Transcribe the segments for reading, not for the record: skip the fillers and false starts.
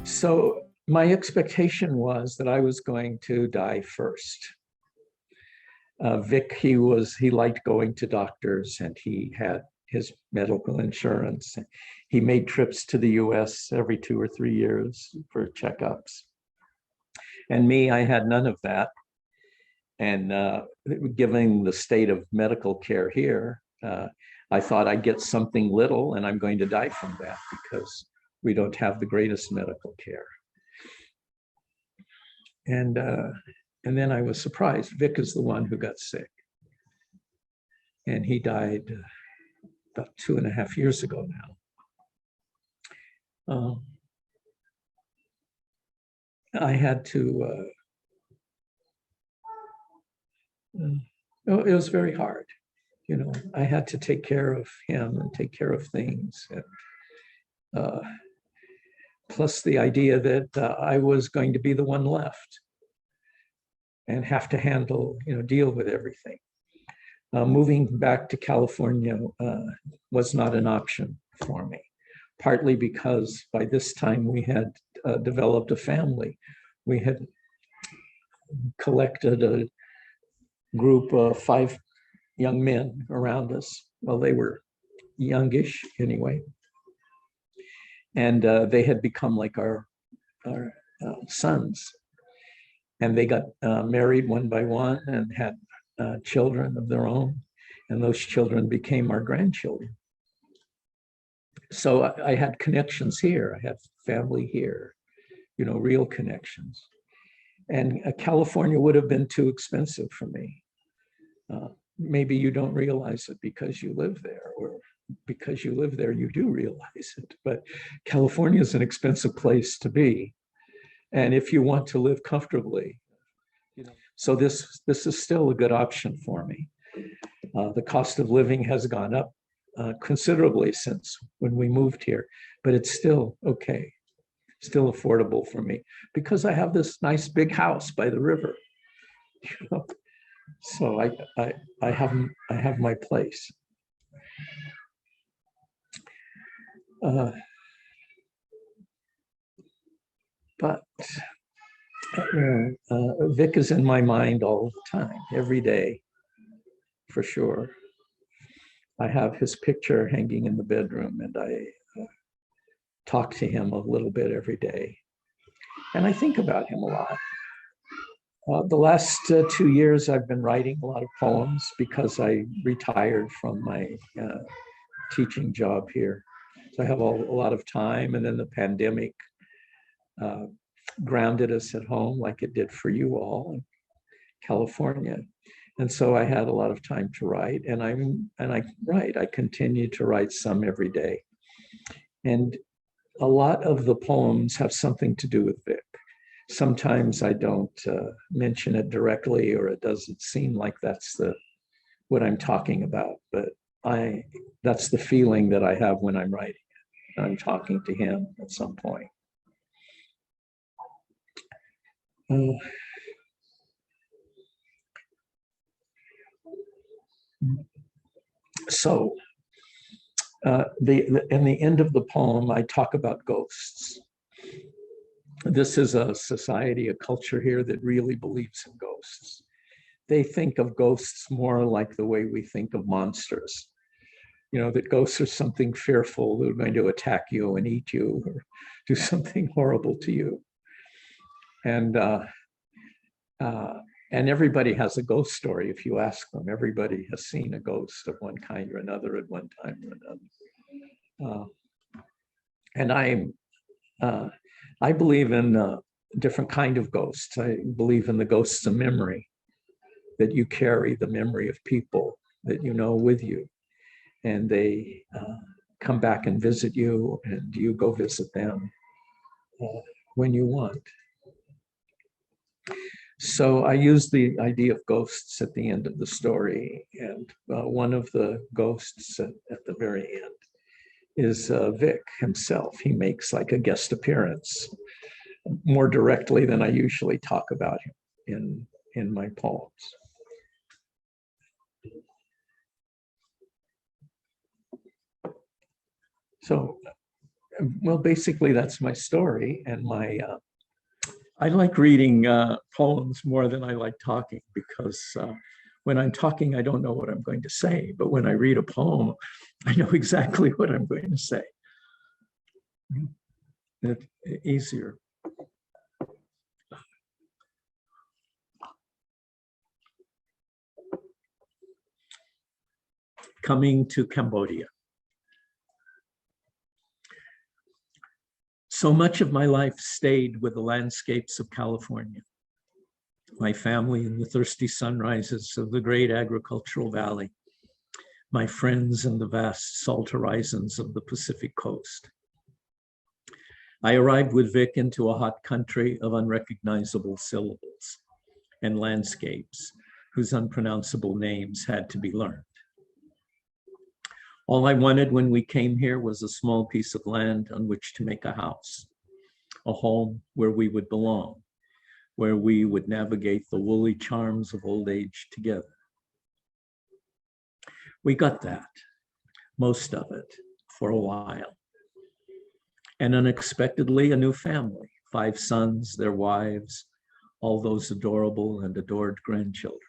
So my expectation was that I was going to die first. Vic, he liked going to doctors and he had his medical insurance. He made trips to the US every 2 or 3 years for checkups. And me, I had none of that. And given the state of medical care here, I thought I'd get something little and I'm going to die from that because we don't have the greatest medical care. And then I was surprised. Vic is the one who got sick. And he died about 2.5 years ago now. I had to, it was very hard. You know, I had to take care of him and take care of things. And, plus the idea that I was going to be the one left and have to handle, deal with everything. Moving back to California was not an option for me, partly because by this time we had developed a family. We had collected a group of 5 young men around us. Well, they were youngish anyway. And they had become like our sons. And they got married one by one and had children of their own. And those children became our grandchildren. So I had connections here. I had family here, real connections. And California would have been too expensive for me. Maybe you don't realize it because you live there, or because you live there, you do realize it. But California is an expensive place to be. And if you want to live comfortably, so this is still a good option for me. The cost of living has gone up considerably since when we moved here, but it's still okay, still affordable for me because I have this nice big house by the river. So I have my place. But Vic is in my mind all the time, every day, for sure. I have his picture hanging in the bedroom, and I talk to him a little bit every day. And I think about him a lot. The last 2 years, I've been writing a lot of poems because I retired from my teaching job here. So I have a lot of time, and then the pandemic grounded us at home like it did for you all in California. And so I had a lot of time to write, and I write. I continue to write some every day. And a lot of the poems have something to do with Vic. Sometimes I don't mention it directly, or it doesn't seem like that's what I'm talking about, but that's the feeling that I have when I'm writing it. I'm talking to him at some point. So in the end of the poem, I talk about ghosts. This is a society, a culture here that really believes in ghosts. They think of ghosts more like the way we think of monsters. That ghosts are something fearful that are going to attack you and eat you or do something horrible to you. And everybody has a ghost story if you ask them. Everybody has seen a ghost of one kind or another at one time or another. And I believe in a different kind of ghosts. I believe in the ghosts of memory, that you carry the memory of people that you know with you. And they come back and visit you, and you go visit them when you want. So I use the idea of ghosts at the end of the story. And one of the ghosts at the very end is Vic himself. He makes like a guest appearance more directly than I usually talk about him in my poems. So well, basically that's my story. And I like reading poems more than I like talking, because when I'm talking, I don't know what I'm going to say. But when I read a poem, I know exactly what I'm going to say. It's easier. Coming to Cambodia. So much of my life stayed with the landscapes of California. My family in the thirsty sunrises of the great agricultural valley. My friends in the vast salt horizons of the Pacific coast. I arrived with Vic into a hot country of unrecognizable syllables and landscapes whose unpronounceable names had to be learned. All I wanted when we came here was a small piece of land on which to make a house, a home where we would belong, where we would navigate the woolly charms of old age together. We got that, most of it, for a while. And unexpectedly, a new family, 5 sons, their wives, all those adorable and adored grandchildren.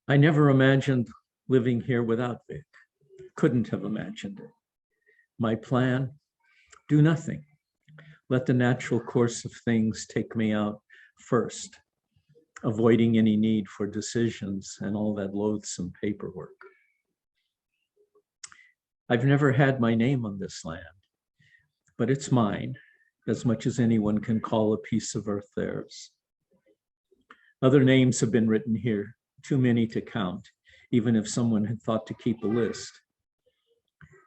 I never imagined living here without Vic. Couldn't have imagined it. My plan, do nothing. Let the natural course of things take me out first, avoiding any need for decisions and all that loathsome paperwork. I've never had my name on this land, but it's mine, as much as anyone can call a piece of earth theirs. Other names have been written here, too many to count, even if someone had thought to keep a list.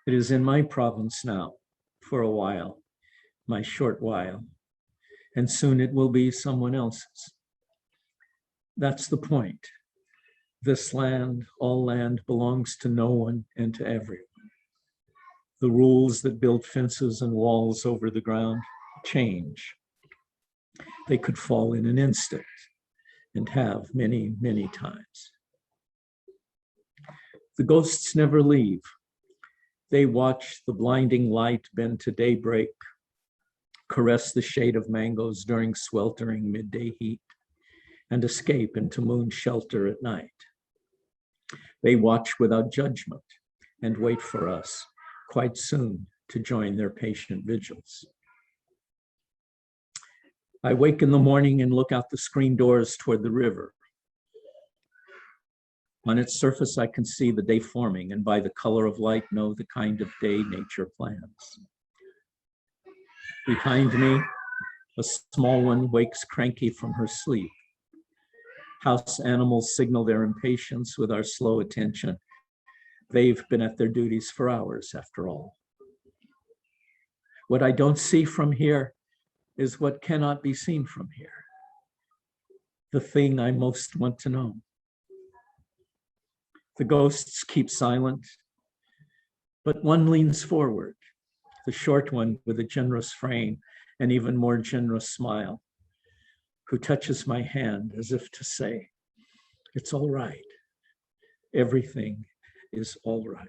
It is in my province now, for a while, my short while, and soon it will be someone else's. That's the point. This land, all land, belongs to no one and to everyone. The rules that build fences and walls over the ground change. They could fall in an instant, and have many, many times. The ghosts never leave. They watch the blinding light bend to daybreak, caress the shade of mangoes during sweltering midday heat, and escape into moon shelter at night. They watch without judgment and wait for us quite soon to join their patient vigils. I wake in the morning and look out the screen doors toward the river. On its surface, I can see the day forming, and by the color of light, know the kind of day nature plans. Behind me, a small one wakes cranky from her sleep. House animals signal their impatience with our slow attention. They've been at their duties for hours, after all. What I don't see from here is what cannot be seen from here. The thing I most want to know. The ghosts keep silent, but one leans forward, the short one with a generous frame and even more generous smile, who touches my hand as if to say, it's all right. Everything is all right.